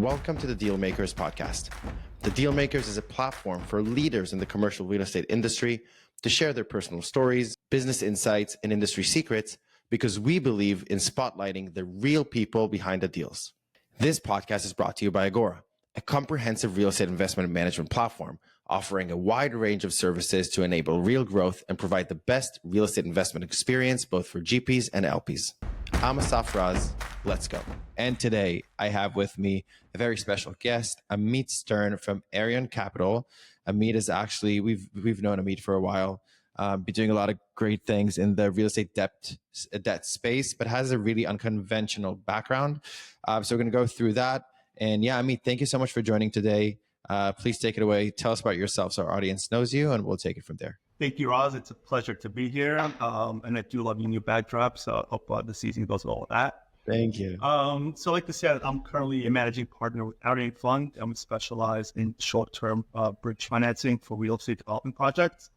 Welcome to the Dealmakers Podcast. The Dealmakers is a platform for leaders in the commercial real estate industry to share their personal stories, business insights, and industry secrets because we believe in spotlighting the real people behind the deals. This podcast is brought to you by Agora, a comprehensive real estate investment management platform offering a wide range of services to enable real growth and provide the best real estate investment experience both for GPs and LPs. I'm Asaf Raz. Let's go. And today I have with me a very special guest, Amit Stern from Arion Capital. Amit is actually, we've known Amit for a while, been doing a lot of great things in the real estate debt space, but has a really unconventional background. So we're going to go through that. And yeah, Amit, thank you so much for joining today. Please take it away. Tell us about yourself so our audience knows you, and we'll take it from there. Thank you, Roz. It's a pleasure to be here. And I do love your new backdrop, so I hope the season goes well with that. Thank you. So like I said, I'm currently a managing partner with Arion Fund. I'm specialized in short-term bridge financing for real estate development projects.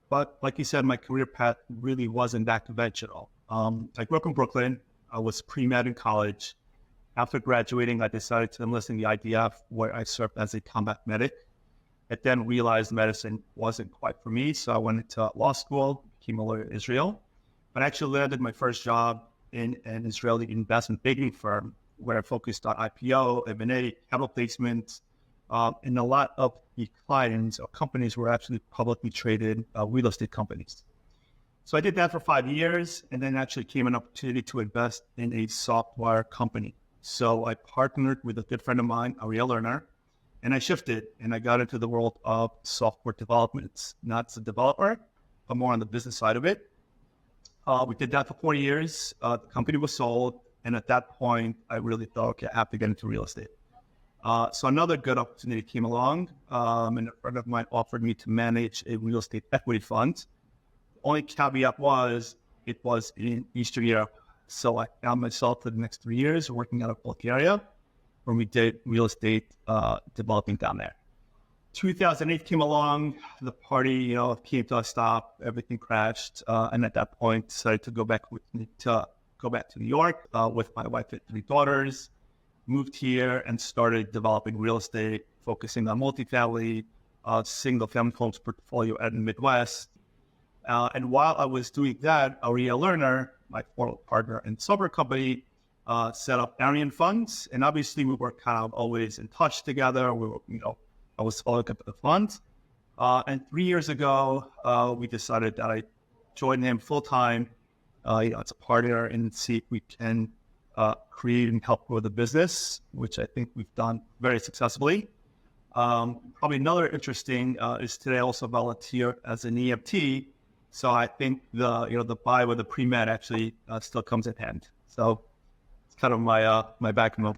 But like you said, my career path really wasn't that conventional. I grew up in Brooklyn. I was pre-med in college. After graduating, I decided to enlist in the IDF, where I served as a combat medic. I then realized medicine wasn't quite for me, so I went into law school, became a lawyer in Israel. But I actually landed my first job in an Israeli investment banking firm where I focused on IPO, M&A, capital placement, and a lot of the clients or companies were actually publicly traded real estate companies. So I did that for 5 years, and then actually came an opportunity to invest in a software company. So I partnered with a good friend of mine, Ariel Lerner, and I shifted and I got into the world of software development, not as a developer, but more on the business side of it. We did that for 4 years. The company was sold. And at that point, I really thought, okay, I have to get into real estate. So another good opportunity came along, and a friend of mine offered me to manage a real estate equity fund. The only caveat was it was in Eastern Europe. So I found myself for the next 3 years working out of Bulgaria, where we did real estate developing down there. 2008 came along, the party, came to a stop, everything crashed, and at that point decided to go back to New York with my wife and 3 daughters. Moved here and started developing real estate, focusing on multifamily, single-family homes portfolio out in the Midwest. And while I was doing that, Ariel Lerner, my former partner in software company, set up Arion Funds, and obviously we were kind of always in touch together. We were, I was following up the fund, and 3 years ago we decided that I join him full time, as a partner, and see if we can create and help grow the business, which I think we've done very successfully. Probably another interesting is today I also volunteer as an EMT. So I think the buy with the pre-med actually still comes in hand. So it's kind of my background.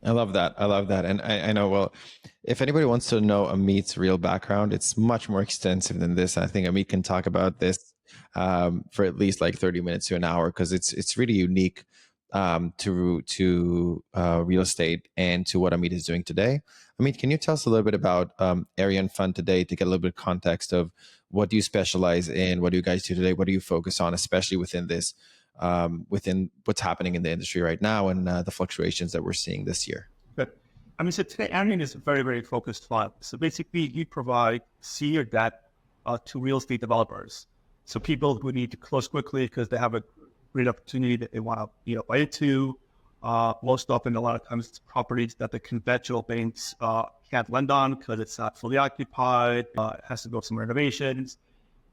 I love that. And I know, well, if anybody wants to know Amit's real background, it's much more extensive than this. I think Amit can talk about this for at least like 30 minutes to an hour, because it's really unique to real estate and to what Amit is doing today. Amit, can you tell us a little bit about Arion Fund today to get a little bit of context of what do you specialize in? What do you guys do today? What do you focus on, especially within this, within what's happening in the industry right now and the fluctuations that we're seeing this year? Good. So today Arion is a very, very focused fund. So basically you provide senior debt to real estate developers. So people who need to close quickly because they have a great opportunity that they want to buy into. Most often, a lot of times, it's properties that the conventional banks can't lend on because it's not fully occupied. It has to go some renovations,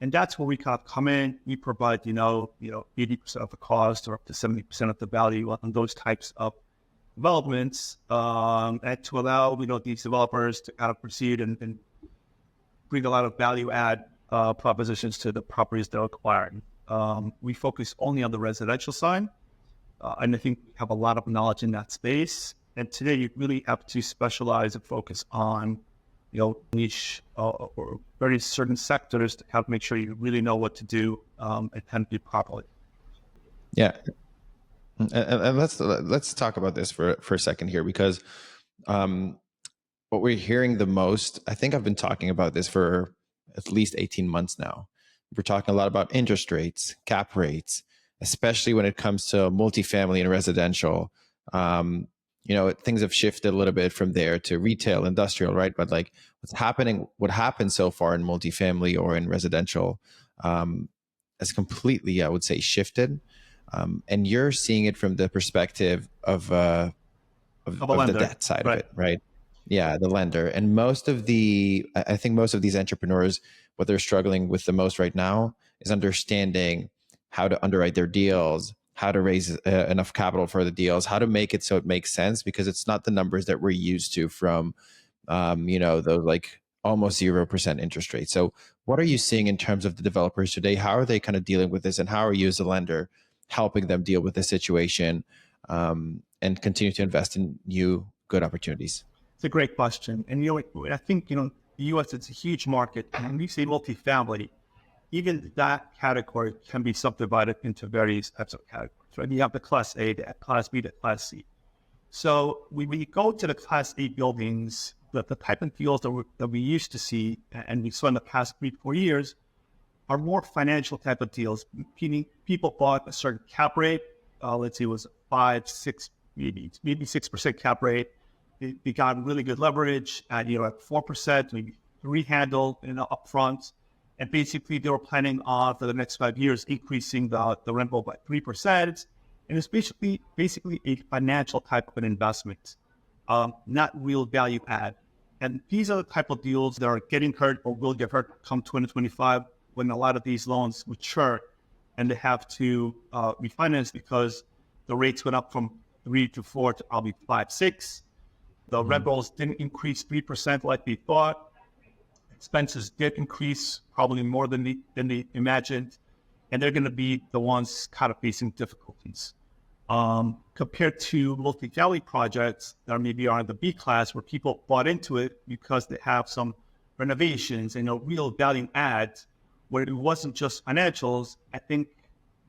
and that's where we kind of come in. We provide 80% of the cost or up to 70% of the value on those types of developments, and to allow these developers to kind of proceed and bring a lot of value add propositions to the properties they're acquiring. We focus only on the residential side. And I think we have a lot of knowledge in that space. And today you really have to specialize and focus on, niche or very certain sectors to help make sure you really know what to do and handle it properly. Yeah. And let's talk about this for a second here, because what we're hearing the most, I think I've been talking about this for at least 18 months now. We're talking a lot about interest rates, cap rates, especially when it comes to multifamily and residential. things have shifted a little bit from there to retail, industrial, right? But like what happened so far in multifamily or in residential has completely, I would say, shifted. And you're seeing it from the perspective of Of a the lender, debt side of right? it, right? Yeah, the lender. And I think most of these entrepreneurs, what they're struggling with the most right now is understanding how to underwrite their deals, how to raise enough capital for the deals, how to make it so it makes sense, because it's not the numbers that we're used to from, those like almost 0% interest rate. So what are you seeing in terms of the developers today? How are they kind of dealing with this? And how are you as a lender helping them deal with this situation and continue to invest in new good opportunities? It's a great question. And, I think, the U.S., it's a huge market. And when you say multifamily, even that category can be subdivided into various types of categories, right? You have the Class A, the Class B, the Class C. So when we go to the Class A buildings, the type of deals that we used to see, and we saw in the past 3-4 years, are more financial type of deals, meaning people bought a certain cap rate. Let's say it was 5, 6, maybe 6% cap rate. They got really good leverage at 4%, maybe 3 handle upfront. And basically they were planning on for the next 5 years increasing the rental by 3%. And it's basically a financial type of an investment, not real value add. And these are the type of deals that are getting hurt or will get hurt come 2025 when a lot of these loans mature and they have to refinance because the rates went up from 3 to 4 to probably 5, 6. The rent rolls didn't increase 3% like they thought. Expenses did increase probably more than they imagined, and they're going to be the ones kind of facing difficulties. Compared to multifamily projects that maybe are in the B class where people bought into it because they have some renovations and a real value add, where it wasn't just financials, I think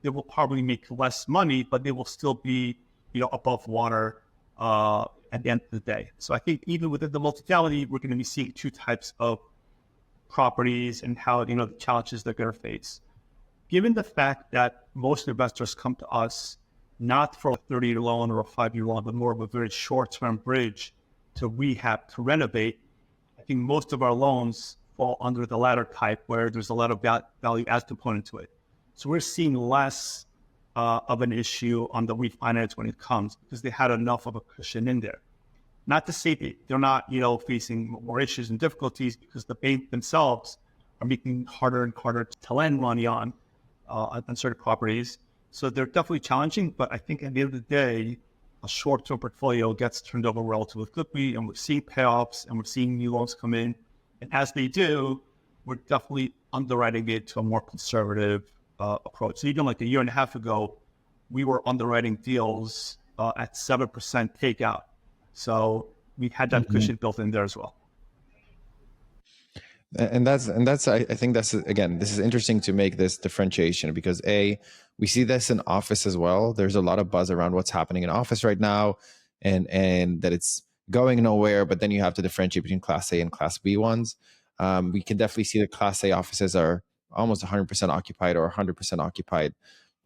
they will probably make less money, but they will still be above water at the end of the day. So I think even within the multifamily, we're going to be seeing two types of properties and how, the challenges they're going to face. Given the fact that most investors come to us not for a 30-year loan or a 5-year loan, but more of a very short-term bridge to rehab, to renovate, I think most of our loans fall under the latter type where there's a lot of value add component to it. So we're seeing less of an issue on the refinance when it comes because they had enough of a cushion in there. Not to say they're not, facing more issues and difficulties because the bank themselves are making it harder and harder to lend money on certain properties. So they're definitely challenging, but I think at the end of the day, a short-term portfolio gets turned over relatively quickly, and we're seeing payoffs and we're seeing new loans come in. And as they do, we're definitely underwriting it to a more conservative approach. So even like a year and a half ago, we were underwriting deals at 7% takeout. So we had that cushion built in there as well. And that's I think that's, again, this is interesting to make this differentiation because we see this in office as well. There's a lot of buzz around what's happening in office right now and that it's going nowhere, but then you have to differentiate between Class A and Class B ones. We can definitely see that Class A offices are almost 100% occupied or 100% occupied.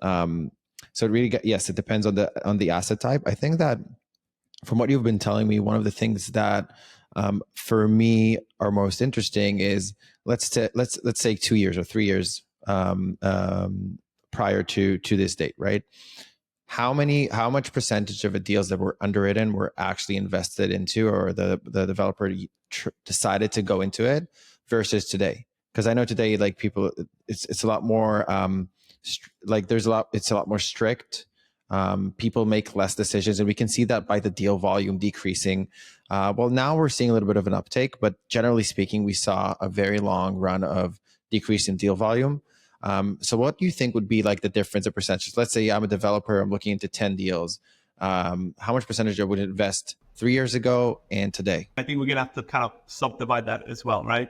So it really, yes, it depends on the asset type. I think that from what you've been telling me, one of the things that for me are most interesting is let's say 2 years or 3 years prior to this date, right? How much percentage of the deals that were underwritten were actually invested into, or the developer decided to go into it versus today? Because I know today, like people, it's a lot more it's a lot more strict. People make less decisions, and we can see that by the deal volume decreasing. Well, now we're seeing a little bit of an uptake, but generally speaking, we saw a very long run of decrease in deal volume. So what do you think would be like the difference of percentages? Let's say I'm a developer, I'm looking into 10 deals. How much percentage I would invest 3 years ago and today? I think we're going to have to kind of subdivide that as well, right?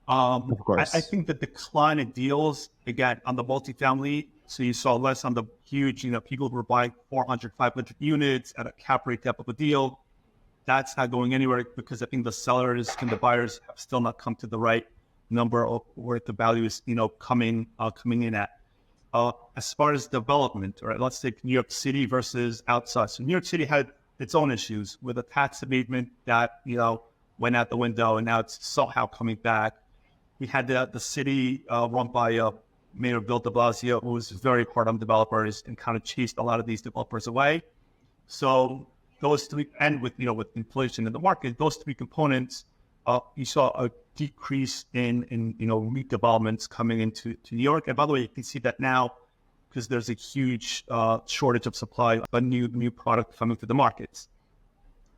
Of course. I think the decline in deals, again, on the multifamily, so you saw less on the huge, people who were buying 400, 500 units at a cap rate type of a deal. That's not going anywhere because I think the sellers and the buyers have still not come to the right number of where the value is, coming in at. As far as development, right? Let's take New York City versus outside. So New York City had its own issues with a tax abatement that, went out the window and now it's somehow coming back. We had the city run by Mayor Bill de Blasio, who was very hard on developers and kind of chased a lot of these developers away. So those three, and with inflation in the market, those three components, you saw a decrease in redevelopments coming into New York. And by the way, you can see that now because there's a huge shortage of supply, a new product coming to the markets.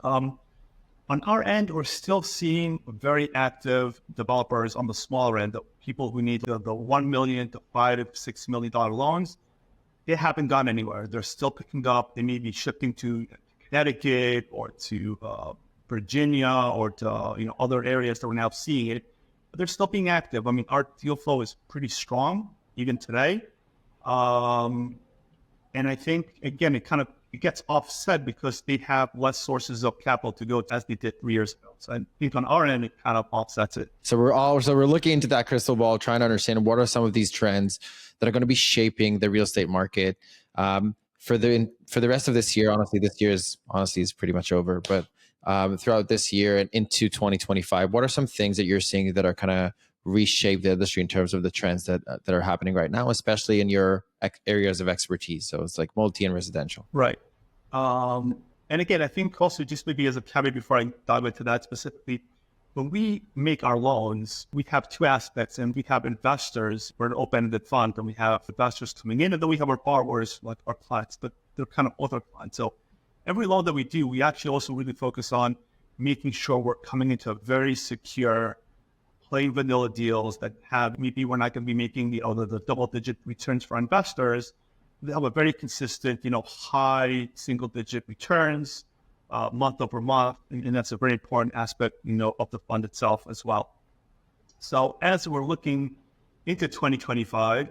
On our end, we're still seeing very active developers on the smaller end, the people who need the $1 million to $5 to $6 million loans. They haven't gone anywhere. They're still picking up. They may be shifting to Connecticut or to Virginia or to other areas that we're now seeing it. But they're still being active. I mean, our deal flow is pretty strong even today. And I think, again, it gets offset because they have less sources of capital to go as they did 3 years ago. So I think on our end, it kind of offsets it. So we're looking into that crystal ball, trying to understand what are some of these trends that are going to be shaping the real estate market for the rest of this year. Honestly, this year is pretty much over, but throughout this year and into 2025, what are some things that you're seeing that are kind of reshape the industry in terms of the trends that are happening right now, especially in your areas of expertise? So it's like multi and residential. Right. And again, I think also just maybe as a caveat before I dive into that specifically, when we make our loans, we have two aspects, and we have investors. We're an open-ended fund, and we have investors coming in, and then we have our borrowers, like our clients, but they're kind of other clients. So every loan that we do, we actually also really focus on making sure we're coming into a very secure, plain vanilla deals that have, maybe we're not going to be making the double-digit returns for investors. They have a very consistent, high single-digit returns month over month, and that's a very important aspect, of the fund itself as well. So as we're looking into 2025,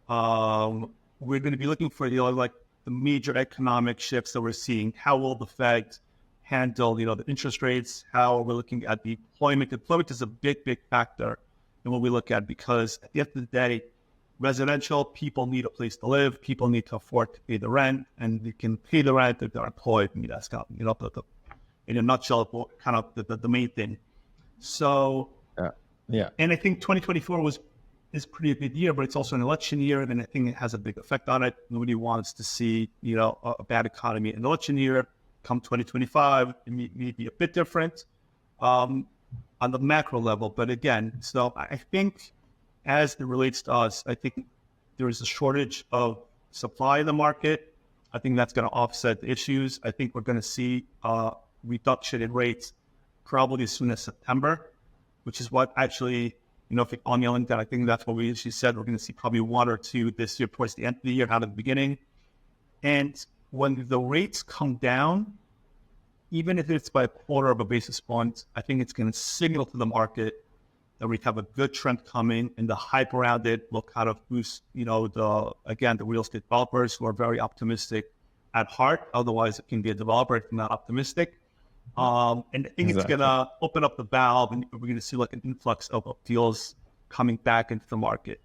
we're going to be looking for the major economic shifts that we're seeing. How will the Fed handle, the interest rates? How are we looking at the employment? Employment is a big factor in what we look at, because at the end of the day, residential, people need a place to live. People need to afford to pay the rent, and they can pay the rent if they're employed. I mean, that's kind of, in a nutshell, kind of the main thing. So, yeah. And I think 2024 is pretty a good year, but it's also an election year, and I think it has a big effect on it. Nobody wants to see, a bad economy in an election year. Come 2025, it may be a bit different on the macro level. But again, so I think as it relates to us, I think there is a shortage of supply in the market. I think that's going to offset the issues. I think we're going to see a reduction in rates probably as soon as September, which is what actually, if you're on the LinkedIn, I think that's what we actually said. We're going to see probably one or two this year towards the end of the year, not at the beginning. And when the rates come down, even if it's by a quarter of a basis point, I think it's going to signal to the market that we have a good trend coming, and the hype around it will kind of boost, the real estate developers who are very optimistic at heart. Otherwise, it can be a developer if not optimistic. And I think It's going to open up the valve, and we're going to see like an influx of deals coming back into the market.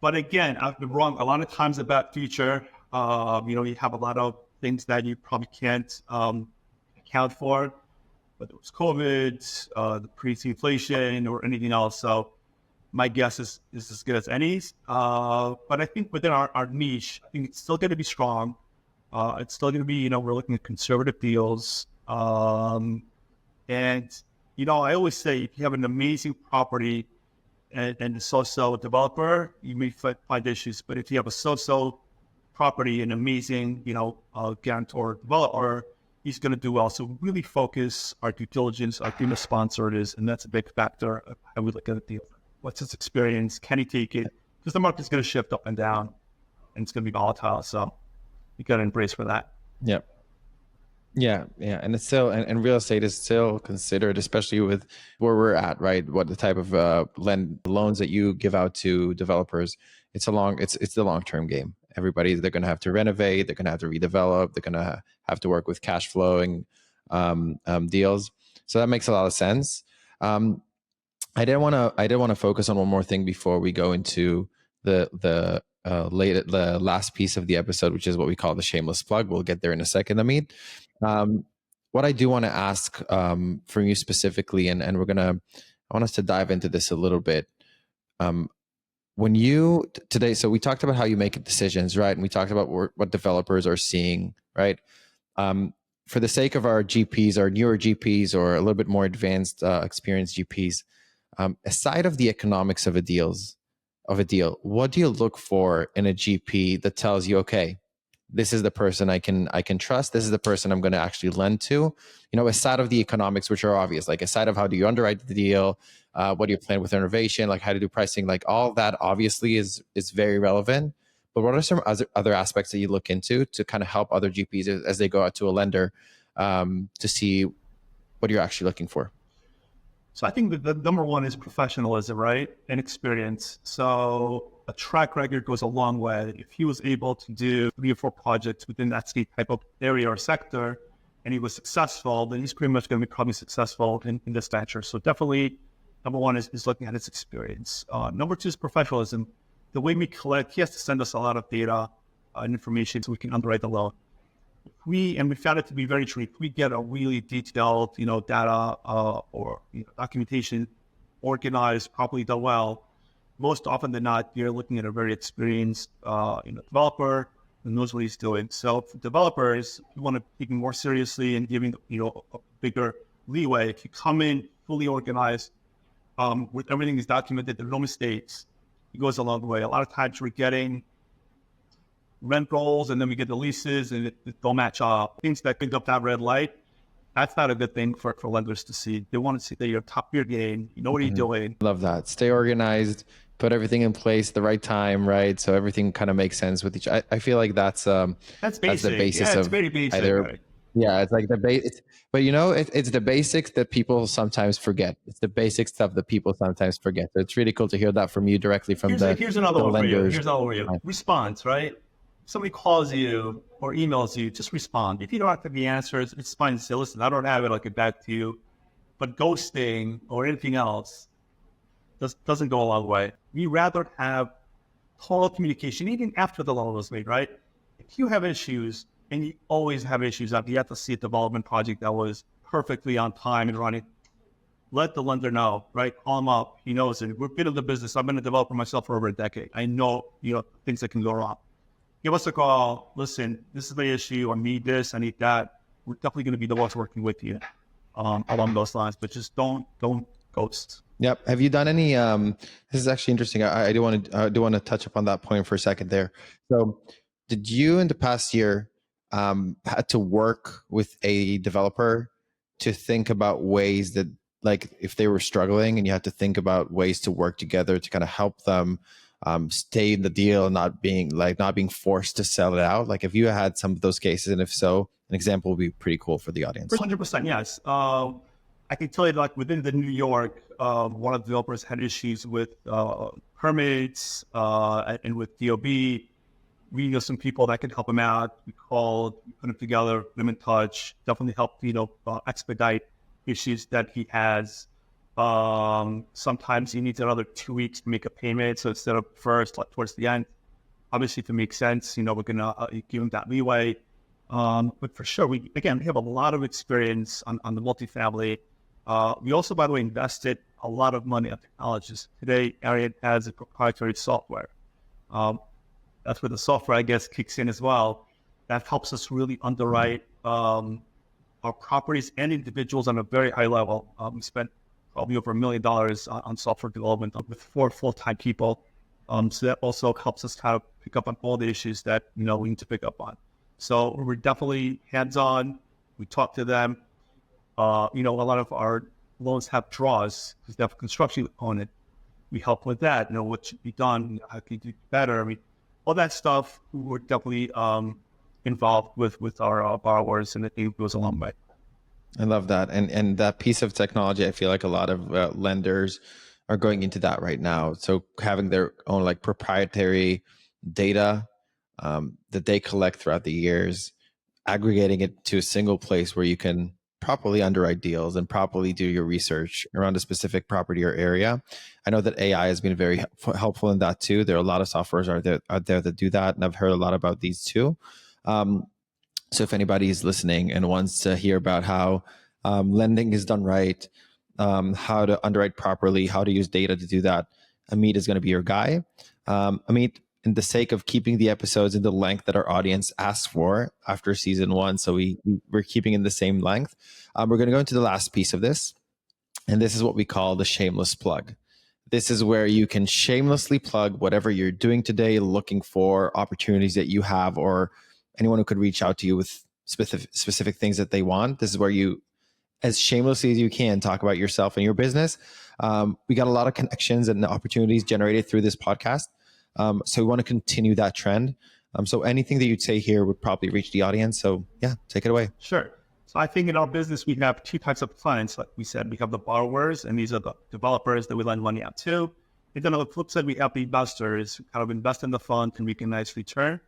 But again, I've been wrong a lot of times about future. You have a lot of things that you probably can't account for, whether it was COVID, the previous inflation, or anything else. So my guess is as good as any. But I think within our niche, I think it's still going to be strong. It's still going to be, we're looking at conservative deals. And, I always say, if you have an amazing property and a so-so developer, you may find issues. But if you have a so-so property and amazing, guarantor developer, he's going to do well. So really focus our due diligence, our team of sponsors, and that's a big factor of how we look at the deal. What's his experience? Can he take it? Because the market's going to shift up and down, and it's going to be volatile. So you got to embrace for that. Yep. Yeah. And it's still, and real estate is still considered, especially with where we're at, right? What the type of loans that you give out to developers, it's the long-term game. Everybody, they're going to have to renovate, they're going to have to redevelop, they're going to have to work with cash flowing deals. So that makes a lot of sense. I did want to focus on one more thing before we go into the last piece of the episode, which is what we call the shameless plug. We'll get there in a second, Amit. What I do want to ask from you specifically, and I want us to dive into this a little bit. When you today, so we talked about how you make decisions, right? And we talked about what developers are seeing, right? For the sake of our GPs, our newer GPs, or a little bit more advanced, experienced GPs, aside of the economics of a deal, what do you look for in a GP that tells you, okay, this is the person I can trust. This is the person I'm going to actually lend to. Aside of the economics, which are obvious, like aside of how do you underwrite the deal, what do you plan with innovation, like how to do pricing, like all of that obviously is very relevant. But what are some other aspects that you look into to kind of help other GPs as they go out to a lender to see what you're actually looking for? So I think the number one is professionalism, right? And experience. So a track record goes a long way. If he was able to do 3 or 4 projects within that state type of area or sector, and he was successful, then he's pretty much going to be probably successful in this venture. So definitely, number one is looking at his experience. Number 2 is professionalism. The way we collect, he has to send us a lot of data and information so we can underwrite the loan. We found it to be very true. If we get a really detailed, data or documentation organized, properly done well, most often than not, you're looking at a very experienced, developer who knows what he's doing. So for developers, you want to take it more seriously and giving, a bigger leeway. If you come in fully organized, with everything is documented, there are no mistakes, it goes a long way. A lot of times we're getting rent rolls and then we get the leases and it don't match up. Things that pick up that red light, that's not a good thing for lenders to see. They want to see that you're top of your game, you know what you're doing. Love that. Stay organized, put everything in place at the right time, right? So everything kind of makes sense with each. I feel like that's basic. That's the basis of very basic, either. Right? Yeah, it's like the base. But it's the basics that people sometimes forget. It's the basic stuff that people sometimes forget. So it's really cool to hear that from you directly from Here's another one for you. lenders. Here's another one for you. Response, right? Somebody calls you or emails you, just respond. If you don't have the answers, it's fine to say, listen, I don't have it, I'll get back to you. But ghosting or anything else doesn't go a long way. We rather have total communication, even after the loan was made, right? If you have issues, and you always have issues, you have to see a development project that was perfectly on time and running, let the lender know, right? Call him up. He knows it. We've been in the business. I've been a developer myself for over a decade. I know, things that can go wrong. Give us a call. Listen, this is the issue. I need this. I need that. We're definitely going to be the ones working with you along those lines. But just don't ghost. Yep. Have you done any? This is actually interesting. I do want to touch upon that point for a second there. So, did you in the past year had to work with a developer to think about ways that, like, if they were struggling, and you had to think about ways to work together to kind of help them stay in the deal and not being forced to sell it out? Like, if you had some of those cases, and if so, an example would be pretty cool for the audience. 100%, yes. I can tell you, like, within the New York, one of the developers had issues with permits and with DOB. We know some people that could help him out. We put them together, put them in touch, definitely helped, expedite issues that he has. Sometimes he needs another 2 weeks to make a payment. So instead of first, like towards the end, obviously if it makes sense, we're going to give him that leeway. But for sure, we have a lot of experience on the multifamily. We also, by the way, invested a lot of money on technologies. Today, Arion has a proprietary software. That's where the software, I guess, kicks in as well. That helps us really underwrite our properties and individuals on a very high level. We spent probably over $1 million on software development with 4 full-time people. So that also helps us kind of pick up on all the issues that we need to pick up on. So we're definitely hands-on. We talk to them. A lot of our loans have draws because they have a construction component. We help with that. What should be done? How can you do better? All that stuff, we're definitely involved with our borrowers, and it goes a long way. I love that. And that piece of technology, I feel like a lot of lenders are going into that right now. So having their own like proprietary data that they collect throughout the years, aggregating it to a single place where you can properly underwrite deals and properly do your research around a specific property or area. I know that AI has been very helpful in that too. There are a lot of softwares out there that do that, and I've heard a lot about these too. So if anybody is listening and wants to hear about how lending is done right, how to underwrite properly, how to use data to do that, Amit is going to be your guy. Amit, in the sake of keeping the episodes in the length that our audience asked for after season 1, so we're keeping in the same length, we're going to go into the last piece of this. And this is what we call the shameless plug. This is where you can shamelessly plug whatever you're doing today, looking for opportunities that you have, or anyone who could reach out to you with specific things that they want. This is where you, as shamelessly as you can, talk about yourself and your business. We got a lot of connections and opportunities generated through this podcast. So we want to continue that trend. So anything that you'd say here would probably reach the audience. So yeah, take it away. Sure. So I think in our business, we have two types of clients. Like we said, we have the borrowers, and these are the developers that we lend money out to. And then on the flip side, we have the investors who kind of invest in the fund and make a nice return.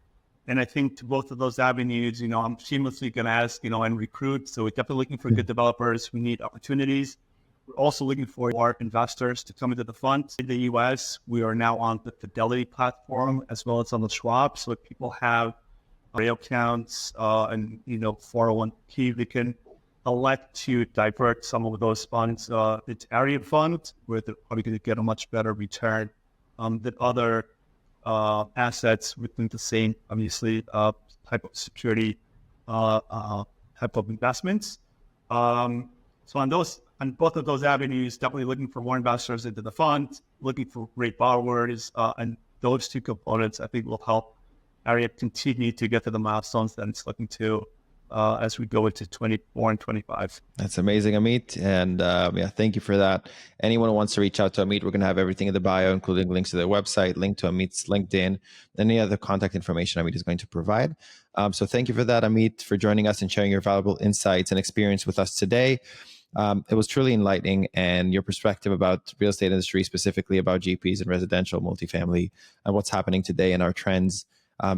And I think to both of those avenues, I'm shamelessly going to ask, and recruit. So we're definitely looking for good developers who need opportunities. We're also looking for our investors to come into the fund. In the US, we are now on the Fidelity platform as well as on the Schwab. So if people have rail accounts and 401k, they can elect to divert some of those funds into Arion Fund, where they're probably going to get a much better return than other assets within the same, obviously, type of security type of investments. So on both of those avenues, definitely looking for more investors into the fund, looking for great borrowers, and those two components I think will help Arion continue to get to the milestones that it's looking to as we go into 24 and 25. That's amazing, Amit. And thank you for that. Anyone who wants to reach out to Amit, we're going to have everything in the bio, including links to their website, link to Amit's LinkedIn, any other contact information Amit is going to provide. So thank you for that, Amit, for joining us and sharing your valuable insights and experience with us today. It was truly enlightening, and your perspective about real estate industry, specifically about GPs and residential multifamily, and what's happening today and our trends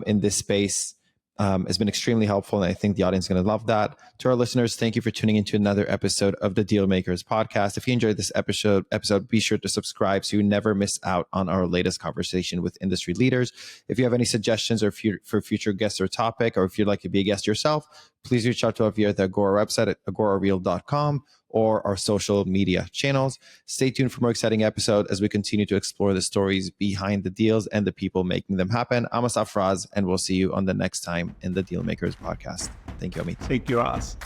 in this space has been extremely helpful. And I think the audience is going to love that. To our listeners, thank you for tuning into another episode of the Dealmakers Podcast. If you enjoyed this episode, be sure to subscribe so you never miss out on our latest conversation with industry leaders. If you have any suggestions or for future guests or topic, or if you'd like to be a guest yourself, please reach out to us via the Agora website at agorareal.com or our social media channels. Stay tuned for more exciting episodes as we continue to explore the stories behind the deals and the people making them happen. I'm Asaf Raz, and we'll see you on the next time in the Dealmakers Podcast. Thank you, Amit. Thank you, Raz.